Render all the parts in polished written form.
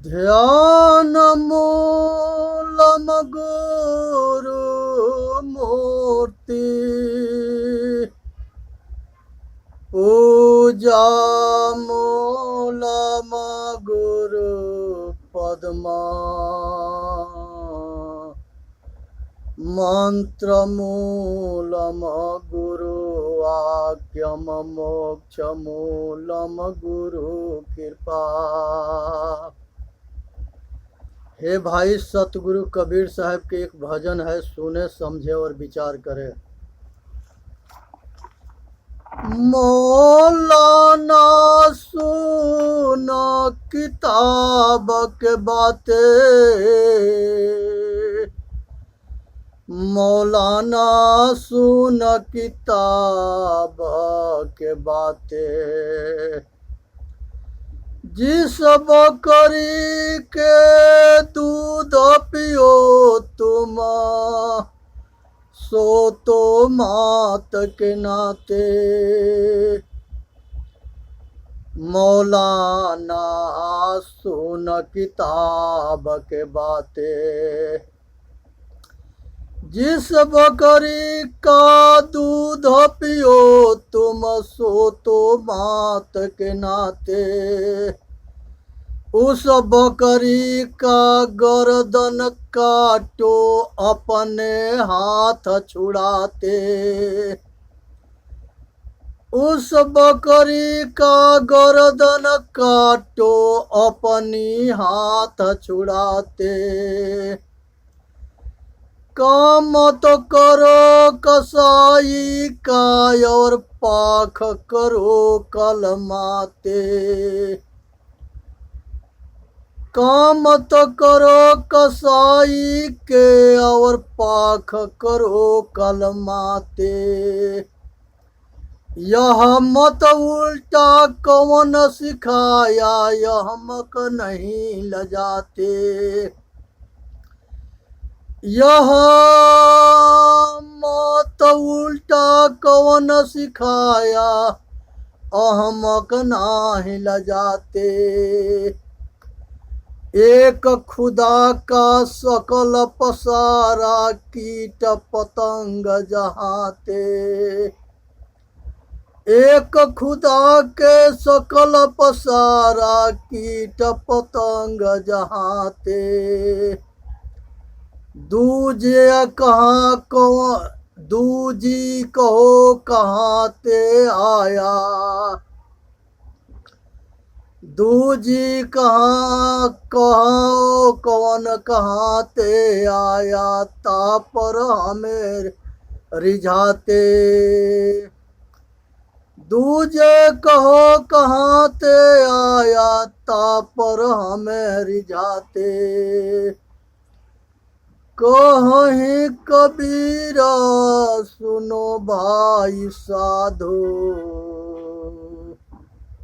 ध्यान मूलम गुरु मूर्ति पूजा मूलम गुरु पद्मा मंत्र मूलम गुरु आख्यम मोक्ष मूलम गुरु कृपा। हे भाई, सतगुरु कबीर साहब के एक भजन है, सुने समझे और विचार करें। मौलाना सुन किताब के बातें, मौलाना सुन किताब के बातें। जिस बकरी के दूध पियो तुम, सो तो मात के नाते। मौलाना सुन किताब के बातें। जिस बकरी का दूध पियो तुम, सो तो मात के नाते। उस बकरी का गर्दन काटो अपने हाथ छुड़ाते। उस बकरी का गर्दन काटो अपनी हाथ छुड़ाते। काम तो करो कसाई का और पाख करो कलमाते। काम तो करो कसाई के और पाख करो कलमाते। यह मत उल्टा कौन सिखाया, यह मक नहीं लजाते। यह मत उल्टा कौन सिखाया, अहमक नाही लजाते। एक खुदा का सकल पसारा, कीट पतंग जहाते। एक खुदा के सकल पसारा, कीट पतंग जहाते। दूजे कहाँ को दूजी कहो कहाँ ते आया। दूजी कहाँ कहो कौन कहाँ ते आया, तापर हमें रिझाते। दूजे कहो कहाँ ते आया, तापर हमें रिझाते। कहीं कबीरा सुनो भाई साधो,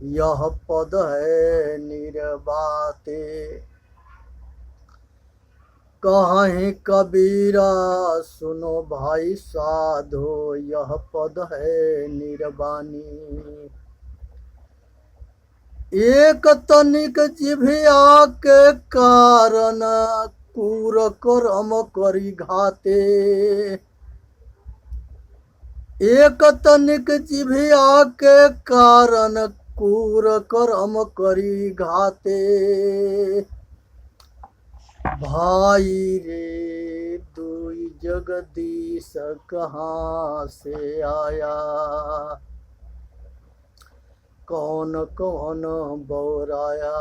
यह पद है निर्बाते। कहीं कबीरा सुनो भाई साधो, यह पद है निर्वाणी। एक तनिक जिभिया के कारण, कूर कर्म करी घाते। एक तनिक जिभिया के कारण, कूर कर्म करी घाते। भाई रे दुई जगदीश कहाँ से आया, कौन कौन बौराया।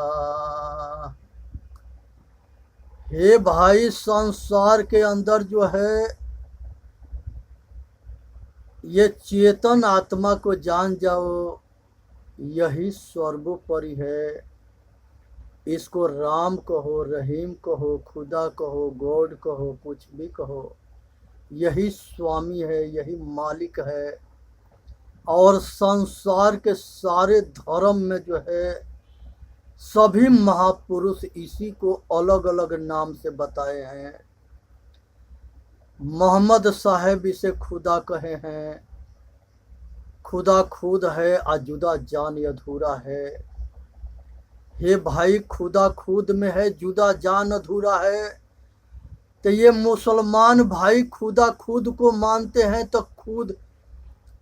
हे भाई, संसार के अंदर जो है, ये चेतन आत्मा को जान जाओ, यही सर्वोपरि है। इसको राम कहो, रहीम कहो, खुदा कहो, गॉड कहो, कुछ भी कहो, यही स्वामी है, यही मालिक है। और संसार के सारे धर्म में जो है, सभी महापुरुष इसी को अलग अलग नाम से बताए हैं। मोहम्मद साहब इसे खुदा कहे हैं। खुदा खुद है, अजुदा जान अधूरा है। हे भाई, खुदा खुद में है, जुदा जान अधूरा है। तो ये मुसलमान भाई खुदा खुद को मानते हैं तो खुद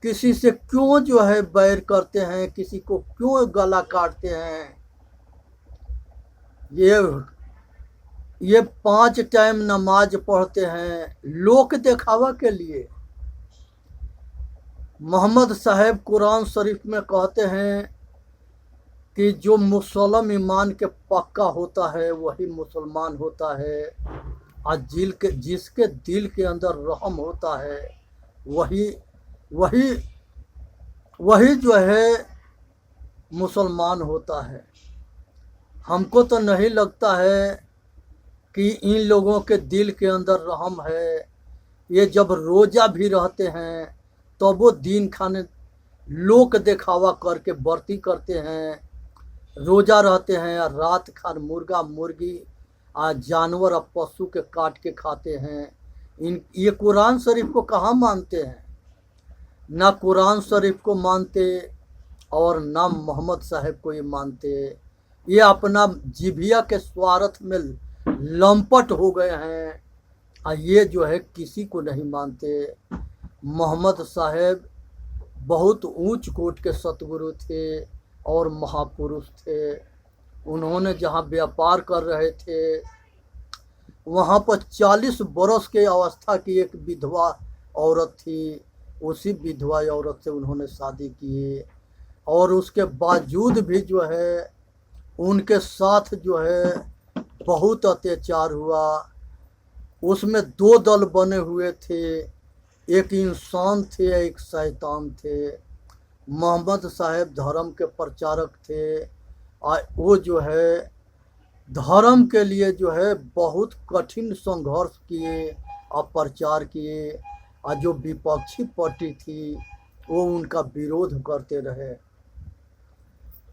किसी से क्यों जो है बैर करते हैं, किसी को क्यों गला काटते हैं। ये 5 टाइम नमाज पढ़ते हैं लोक दिखावा के लिए। मोहम्मद साहब कुरान शरीफ में कहते हैं कि जो मुसलम ईमान के पक्का होता है वही मुसलमान होता है, और जिसके दिल के अंदर रहम होता है वही वही वही जो है मुसलमान होता है। हमको तो नहीं लगता है कि इन लोगों के दिल के अंदर रहम है। ये जब रोज़ा भी रहते हैं तो वो दिन खाने लोक दिखावा करके व्रती करते हैं, रोज़ा रहते हैं और रात खान मुर्गा मुर्गी जानवर और पशु के काट के खाते हैं। ये कुरान शरीफ को कहाँ मानते हैं? ना कुरान शरीफ को मानते और ना मोहम्मद साहब को ये मानते। ये अपना जिभिया के स्वार्थ में लंपट हो गए हैं और ये जो है किसी को नहीं मानते। मोहम्मद साहब बहुत ऊंच कोट के सतगुरु थे और महापुरुष थे। उन्होंने जहाँ व्यापार कर रहे थे वहाँ पर 40 बरस के अवस्था की एक विधवा औरत थी। उसी विधवा औरत से उन्होंने शादी की और उसके बावजूद भी जो है उनके साथ जो है बहुत अत्याचार हुआ। उसमें 2 दल बने हुए थे, एक इंसान थे एक शैतान थे। मोहम्मद साहब धर्म के प्रचारक थे और वो जो है धर्म के लिए जो है बहुत कठिन संघर्ष किए और प्रचार किए, और जो विपक्षी पार्टी थी वो उनका विरोध करते रहे।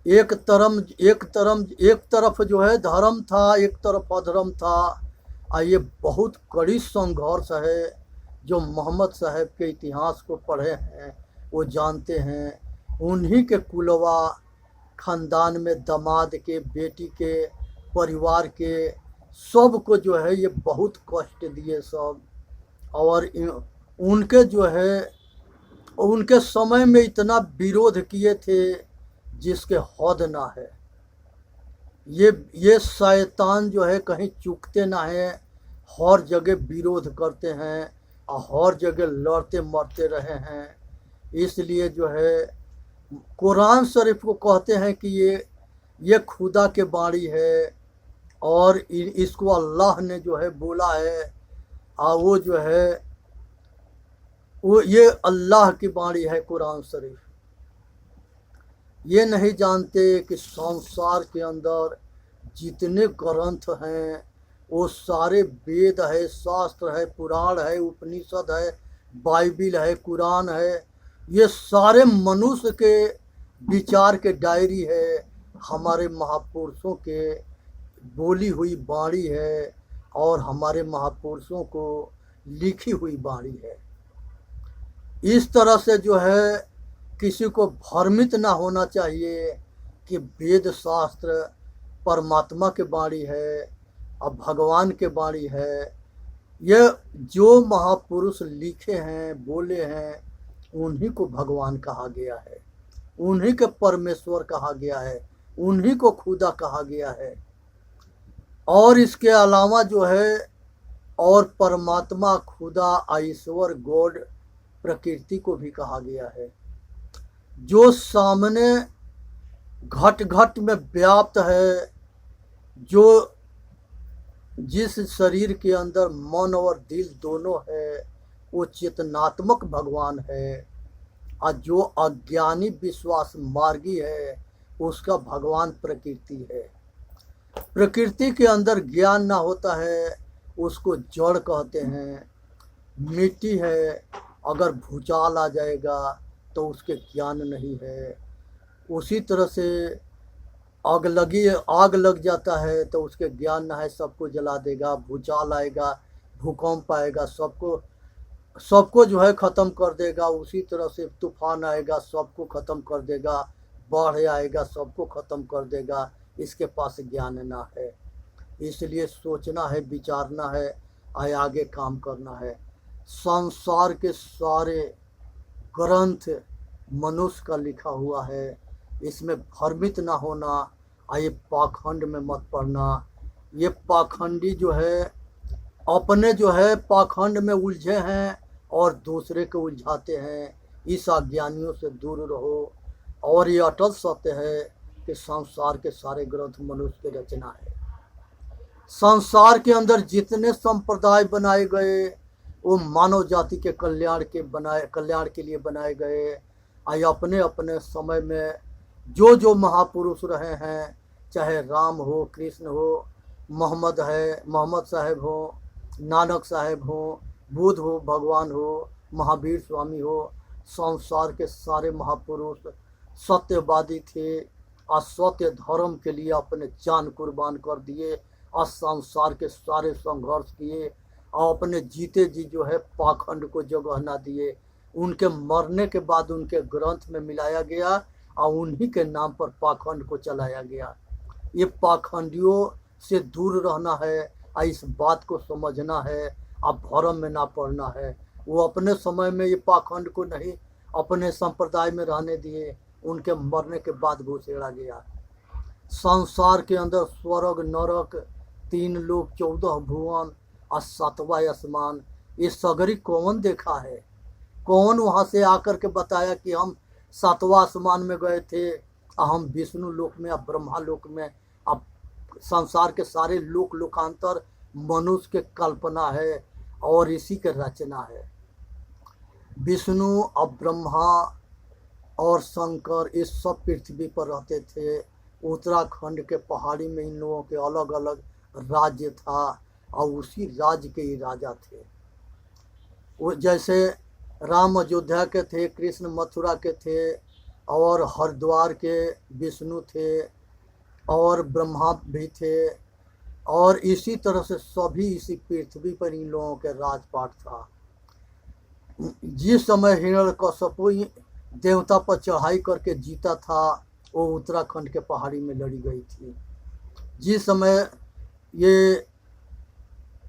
एक तरफ जो है धर्म था, एक तरफ अधर्म था, और ये बहुत कड़ी संघर्ष है। जो मोहम्मद साहब के इतिहास को पढ़े हैं वो जानते हैं। उन्हीं के कुलवा खानदान में दामाद के, बेटी के, परिवार के सबको जो है ये बहुत कष्ट दिए सब। और उनके जो है उनके समय में इतना विरोध किए थे जिसके हद ना है। ये शैतान जो है कहीं चूकते ना है, हर जगह विरोध करते हैं और हर जगह लड़ते मरते रहे हैं। इसलिए जो है कुरान शरीफ को कहते हैं कि ये खुदा के बाणी है और इसको अल्लाह ने जो है बोला है, और वो जो है वो ये अल्लाह की बाणी है कुरान शरीफ। ये नहीं जानते कि संसार के अंदर जितने ग्रंथ हैं वो सारे वेद है, शास्त्र है, पुराण है, उपनिषद है, बाइबिल है, कुरान है, ये सारे मनुष्य के विचार के डायरी है, हमारे महापुरुषों के बोली हुई बाणी है और हमारे महापुरुषों को लिखी हुई बाणी है। इस तरह से जो है किसी को भ्रमित ना होना चाहिए कि वेद शास्त्र परमात्मा के बाणी है और भगवान के बाणी है। ये जो महापुरुष लिखे हैं, बोले हैं, उन्हीं को भगवान कहा गया है, उन्हीं के परमेश्वर कहा गया है, उन्हीं को खुदा कहा गया है। और इसके अलावा जो है और परमात्मा, खुदा, ईश्वर, गॉड, प्रकृति को भी कहा गया है, जो सामने घट घट में व्याप्त है, जो जिस शरीर के अंदर मन और दिल दोनों है, वो चेतनात्मक भगवान है। और जो अज्ञानी विश्वास मार्गी है उसका भगवान प्रकृति है। प्रकृति के अंदर ज्ञान ना होता है उसको जड़ कहते हैं। मिट्टी है, अगर भूचाल आ जाएगा तो उसके ज्ञान नहीं है। उसी तरह से आग लग जाता है तो उसके ज्ञान ना है, सबको जला देगा। भूचाल आएगा, भूकंप आएगा, सबको जो है ख़त्म कर देगा। उसी तरह से तूफान आएगा, सबको ख़त्म कर देगा। बाढ़ आएगा, सबको ख़त्म कर देगा। इसके पास ज्ञान ना है। इसलिए सोचना है, विचारना है, आगे काम करना है। संसार के सारे ग्रंथ मनुष्य का लिखा हुआ है, इसमें भ्रमित ना होना, ये पाखंड में मत पड़ना। ये पाखंडी जो है अपने जो है पाखंड में उलझे हैं और दूसरे को उलझाते हैं। इस अज्ञानियों से दूर रहो। और ये अटल सत्य है कि संसार के सारे ग्रंथ मनुष्य की रचना है। संसार के अंदर जितने संप्रदाय बनाए गए वो मानव जाति के कल्याण के लिए बनाए गए। आई अपने अपने समय में जो महापुरुष रहे हैं, चाहे राम हो, कृष्ण हो, मोहम्मद साहेब हो, नानक साहेब हो, बुद्ध हो, भगवान हो, महावीर स्वामी हो, संसार के सारे महापुरुष सत्यवादी थे और सत्य धर्म के लिए अपने जान कुर्बान कर दिए और संसार के सारे संघर्ष किए और अपने जीते जी जो है पाखंड को जगह ना दिए। उनके मरने के बाद उनके ग्रंथ में मिलाया गया और उन्हीं के नाम पर पाखंड को चलाया गया। ये पाखंडियों से दूर रहना है और इस बात को समझना है, अब भरम में ना पड़ना है। वो अपने समय में ये पाखंड को नहीं अपने संप्रदाय में रहने दिए, उनके मरने के बाद घुसेड़ा गया। संसार के अंदर स्वर्ग, नरक, 3 लोक, 14 भुवन और 7वां आसमान, ये सगरी कौन देखा है? कौन वहाँ से आकर के बताया कि हम 7वां आसमान में गए थे, हम विष्णु लोक में, अब ब्रह्मा लोक में। अब संसार के सारे लोक लोकांतर मनुष्य के कल्पना है और इसी के रचना है। विष्णु अब ब्रह्मा और शंकर ये सब पृथ्वी पर रहते थे। उत्तराखंड के पहाड़ी में इन लोगों के अलग अलग राज्य था और उसी राज्य के ही राजा थे। वो जैसे राम अयोध्या के थे, कृष्ण मथुरा के थे और हरिद्वार के विष्णु थे और ब्रह्मा भी थे, और इसी तरह से सभी इसी पृथ्वी पर इन लोगों के राजपाट था। जिस समय हिरण्यकश्यपु देवता पर चढ़ाई करके जीता था वो उत्तराखंड के पहाड़ी में लड़ी गई थी। जिस समय ये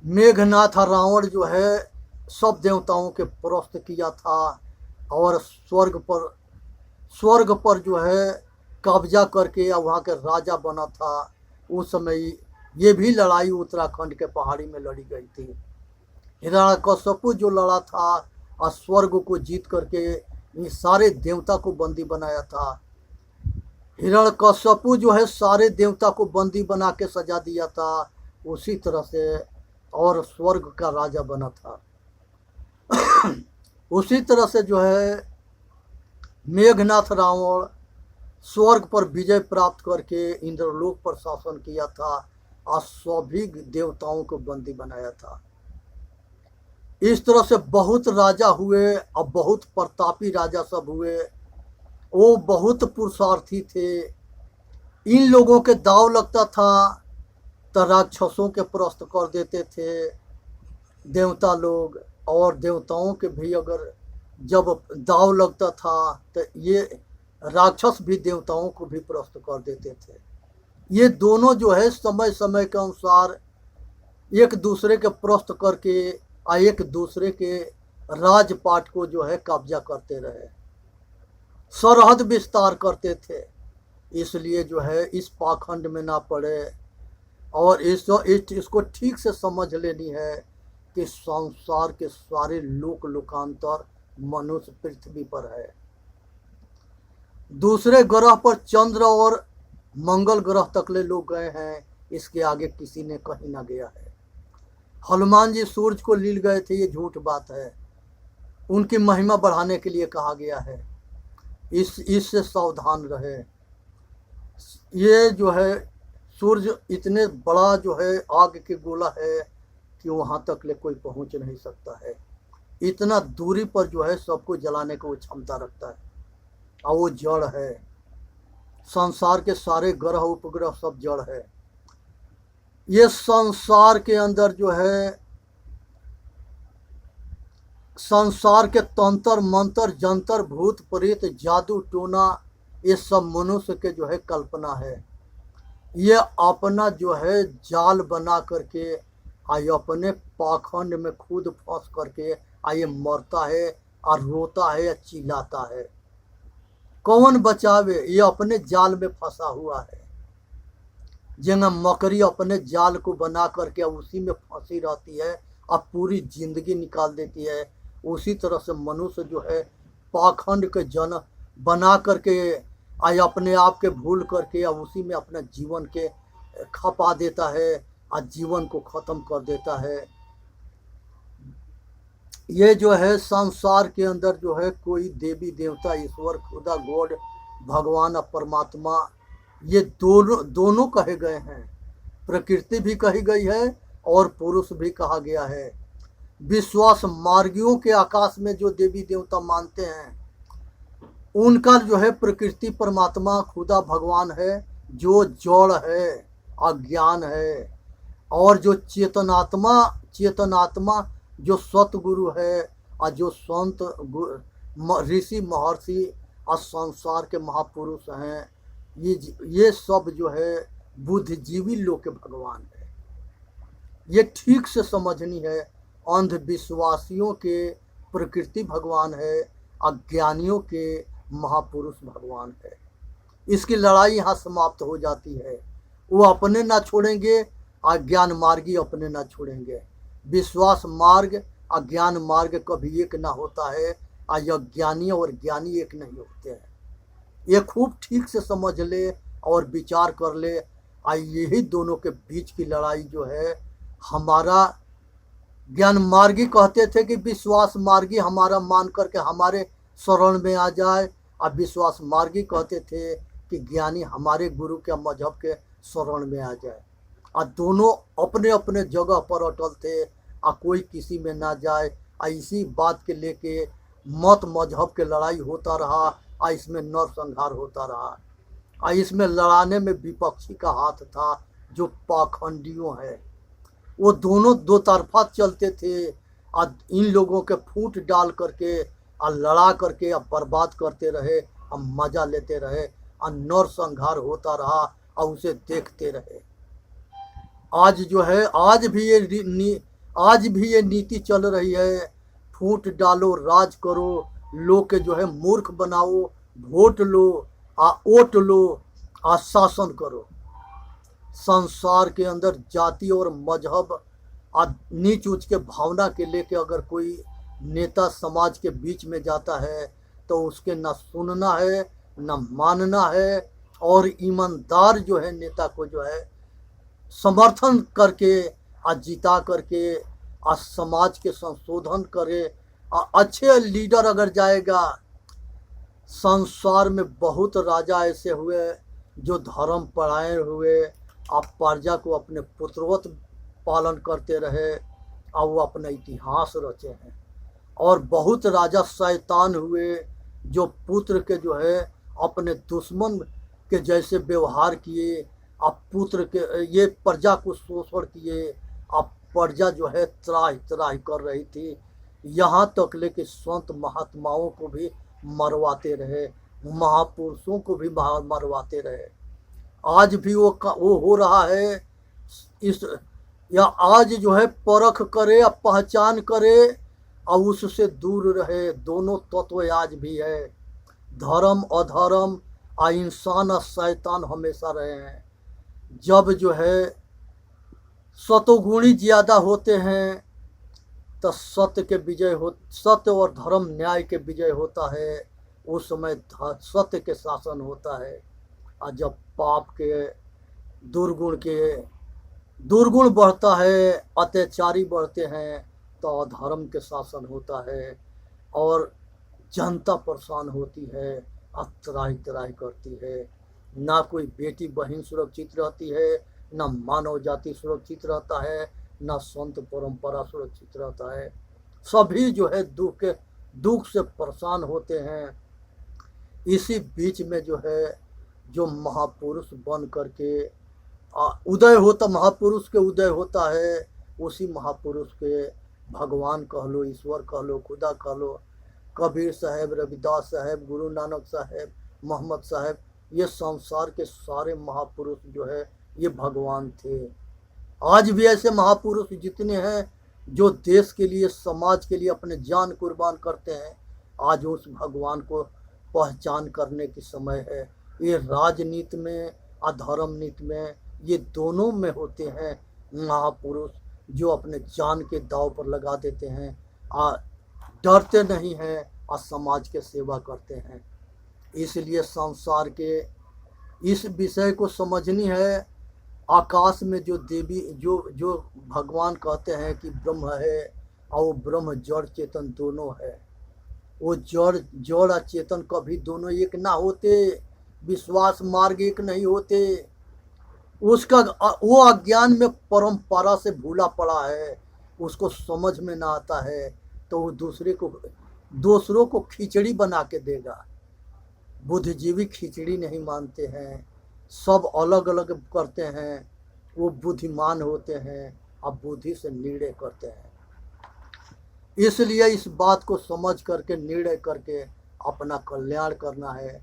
मेघनाथ रावण जो है सब देवताओं के परास्त किया था और स्वर्ग पर जो है कब्जा करके वहाँ के राजा बना था, उस समय ये भी लड़ाई उत्तराखंड के पहाड़ी में लड़ी गई थी। हिरण्यकश्यपु जो लड़ा था और स्वर्ग को जीत करके ये सारे देवता को बंदी बनाया था। हिरण्यकश्यपु जो है सारे देवता को बंदी बना के सजा दिया था, उसी तरह से और स्वर्ग का राजा बना था। उसी तरह से जो है मेघनाथ रावण स्वर्ग पर विजय प्राप्त करके इंद्रलोक पर शासन किया था और सभी देवताओं को बंदी बनाया था। इस तरह से बहुत राजा हुए और बहुत प्रतापी राजा सब हुए। वो बहुत पुरुषार्थी थे। इन लोगों के दाव लगता था तो राक्षसों के परास्त कर देते थे देवता लोग, और देवताओं के भी अगर जब दाव लगता था तो ये राक्षस भी देवताओं को भी परास्त कर देते थे। ये दोनों जो है समय समय के अनुसार एक दूसरे के परास्त करके एक दूसरे के राजपाट को जो है कब्जा करते रहे, सरहद विस्तार करते थे। इसलिए जो है इस पाखंड में ना पड़े और इसको ठीक से समझ लेनी है कि संसार के सारे लोक लोकांतर मनुष्य पृथ्वी पर है। दूसरे ग्रह पर चंद्र और मंगल ग्रह तक ले लोग गए हैं, इसके आगे किसी ने कहीं ना गया है। हनुमान जी सूरज को लील गए थे, ये झूठ बात है। उनकी महिमा बढ़ाने के लिए कहा गया है। इससे सावधान रहे। ये जो है सूरज इतने बड़ा जो है आग के गोला है कि वहाँ तक ले कोई पहुँच नहीं सकता है। इतना दूरी पर जो है सबको जलाने की वो क्षमता रखता है और वो जड़ है। संसार के सारे ग्रह उपग्रह सब जड़ है। ये संसार के अंदर जो है संसार के तंत्र मंत्र जंतर भूत प्रेत जादू टोना ये सब मनुष्य के जो है कल्पना है। ये अपना जो है जाल बना करके ये अपने पाखंड में खुद फंस करके ये मरता है और रोता है या चिल्लाता है। कौन बचावे? ये अपने जाल में फंसा हुआ है। जेना मकड़ी अपने जाल को बना करके उसी में फंसी रहती है और पूरी जिंदगी निकाल देती है, उसी तरह से मनुष्य जो है पाखंड के जन बना करके अपने आप के भूल करके उसी में अपना जीवन के खपा देता है और जीवन को खत्म कर देता है। ये जो है संसार के अंदर जो है कोई देवी देवता, ईश्वर, खुदा, गॉड, भगवान और परमात्मा, ये दोनों कहे गए हैं। प्रकृति भी कही गई है और पुरुष भी कहा गया है। विश्वास मार्गियों के आकाश में जो देवी देवता मानते हैं उनका जो है प्रकृति परमात्मा खुदा भगवान है, जो जड़ है, अज्ञान है। और जो चेतनात्मा जो सतगुरु है और जो संत ऋषि महर्षि और संसार के महापुरुष हैं, ये सब जो है बुद्धिजीवी लोग के भगवान है। ये ठीक से समझनी है। अंधविश्वासियों के प्रकृति भगवान है, अज्ञानियों के महापुरुष भगवान है। इसकी लड़ाई यहाँ समाप्त हो जाती है। वो अपने ना छोड़ेंगे, अज्ञान मार्गी अपने ना छोड़ेंगे। विश्वास मार्ग अज्ञान मार्ग कभी एक ना होता है और अज्ञानी और ज्ञानी एक नहीं होते हैं। ये खूब ठीक से समझ ले और विचार कर ले। यही दोनों के बीच की लड़ाई जो है, हमारा ज्ञान मार्गी कहते थे कि विश्वास मार्गी हमारा मान करके हमारे शरण में आ जाए, और विश्वास मार्गी कहते थे कि ज्ञानी हमारे गुरु के मजहब के शरण में आ जाए। और दोनों अपने अपने जगह पर अटल थे और कोई किसी में ना जाए। इसी बात के लेके मत मजहब के लड़ाई होता रहा और इसमें नरसंहार होता रहा। और इसमें लड़ाने में विपक्षी का हाथ था जो पाखंडियों है। वो दोनों दो तरफा चलते थे और इन लोगों के फूट डाल करके और लड़ा करके और बर्बाद करते रहे और मजा लेते रहे और नरसंहार होता रहा और उसे देखते रहे। आज जो है आज भी ये नीति चल रही है, फूट डालो, राज करो, लोग के जो है मूर्ख बनाओ, वोट लो, वोट लो, शासन करो। संसार के अंदर जाति और मजहब नीच ऊंच के भावना के लेके अगर कोई नेता समाज के बीच में जाता है तो उसके ना सुनना है ना मानना है, और ईमानदार जो है नेता को जो है समर्थन करके जिता करके समाज के संशोधन करे। अच्छे लीडर अगर जाएगा, संसार में बहुत राजा ऐसे हुए जो धर्म परायण हुए, प्रजा को अपने पुत्रवत पालन करते रहे और वो अपना इतिहास रचे हैं। और बहुत राजा शैतान हुए जो पुत्र के जो है अपने दुश्मन के जैसे व्यवहार किए, अब पुत्र के ये प्रजा को शोषण किए, अब प्रजा जो है त्राही त्राही कर रही थी। यहाँ तक लेके संत महात्माओं को भी मरवाते रहे, महापुरुषों को भी मरवाते रहे। आज भी वो हो रहा है। इस या आज जो है परख करे या पहचान करे और उससे दूर रहे। दोनों तत्व आज भी है, धर्म अधर्म, इंसान और शैतान हमेशा रहे हैं। जब जो है सतोगुणी ज़्यादा होते हैं तो सत्य के विजय हो, सत्य और धर्म न्याय के विजय होता है। उस समय सत्य के शासन होता है। और जब पाप के दुर्गुण बढ़ता है, अत्याचारी बढ़ते हैं, तो अधर्म के शासन होता है और जनता परेशान होती है, त्राही त्राही करती है। ना कोई बेटी बहन सुरक्षित रहती है, ना मानव जाति सुरक्षित रहता है, ना संत परंपरा सुरक्षित रहता है। सभी जो है दुख से परेशान होते हैं। इसी बीच में जो है जो महापुरुष बन करके उदय होता, महापुरुष के उदय होता है, उसी महापुरुष के भगवान कह लो, ईश्वर कह लो, खुदा कह लो, कबीर साहब, रविदास साहब, गुरु नानक साहब, मोहम्मद साहब, ये संसार के सारे महापुरुष जो है ये भगवान थे। आज भी ऐसे महापुरुष जितने हैं जो देश के लिए, समाज के लिए अपने जान कुर्बान करते हैं, आज उस भगवान को पहचान करने की समय है। ये राजनीति में, अधर्म नीति में, ये दोनों में होते हैं महापुरुष जो अपने जान के दांव पर लगा देते हैं, डरते नहीं हैं और समाज के सेवा करते हैं। इसलिए संसार के इस विषय को समझनी है। आकाश में जो देवी, जो जो भगवान कहते हैं कि ब्रह्म है, और वो ब्रह्म जड़ चेतन दोनों है। वो जड़ और चेतन कभी दोनों एक ना होते, विश्वास मार्ग एक नहीं होते। उसका वो अज्ञान में परंपरा से भूला पड़ा है, उसको समझ में ना आता है, तो वो दूसरों को खिचड़ी बना के देगा। बुद्धिजीवी खिचड़ी नहीं मानते हैं, सब अलग अलग करते हैं, वो बुद्धिमान होते हैं और बुद्धि से निर्णय करते हैं। इसलिए इस बात को समझ करके, निर्णय करके अपना कल्याण करना है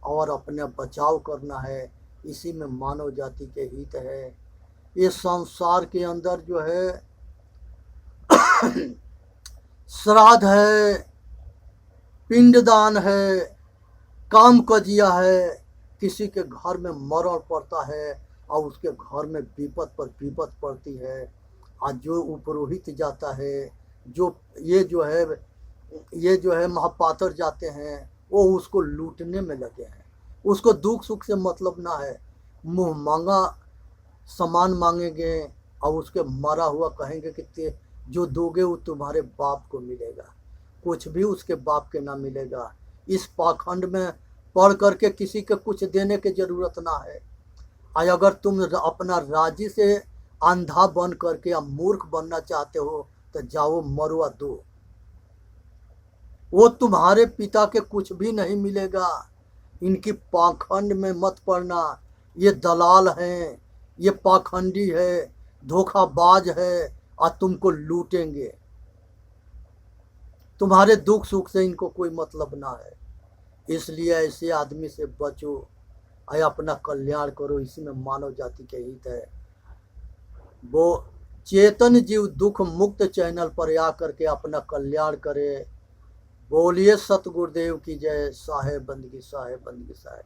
और अपने बचाव करना है। इसी में मानव जाति के हित है। ये संसार के अंदर जो है श्राद्ध है, पिंडदान है, काम कजिया है, किसी के घर में मरण पड़ता है और उसके घर में विपत पर विपत पड़ती है, और जो उपरोहित जाता है, जो ये जो है महापात्र जाते हैं, वो उसको लूटने में लगे हैं। उसको दुख सुख से मतलब ना है, मुंह मांगा सामान मांगेंगे और उसके मरा हुआ कहेंगे कि जो दोगे वो तुम्हारे बाप को मिलेगा, कुछ भी उसके बाप के ना मिलेगा। इस पाखंड में पढ़ करके किसी के कुछ देने की जरूरत ना है। और अगर तुम अपना राजी से अंधा बन करके या मूर्ख बनना चाहते हो तो जाओ मरुआ दो, वो तुम्हारे पिता के कुछ भी नहीं मिलेगा। इनकी पाखंड में मत पड़ना। ये दलाल हैं, ये पाखंडी है, धोखाबाज है और तुमको लूटेंगे। तुम्हारे दुख सुख से इनको कोई मतलब ना है। इसलिए ऐसे आदमी से बचो और अपना कल्याण करो। इसी में मानव जाति के हित है। वो चेतन जीव दुख मुक्त चैनल पर आ करके अपना कल्याण करे। बोलिए सतगुरुदेव की जय। साहेब बंदगी, साहेब बंदगी, साहेब।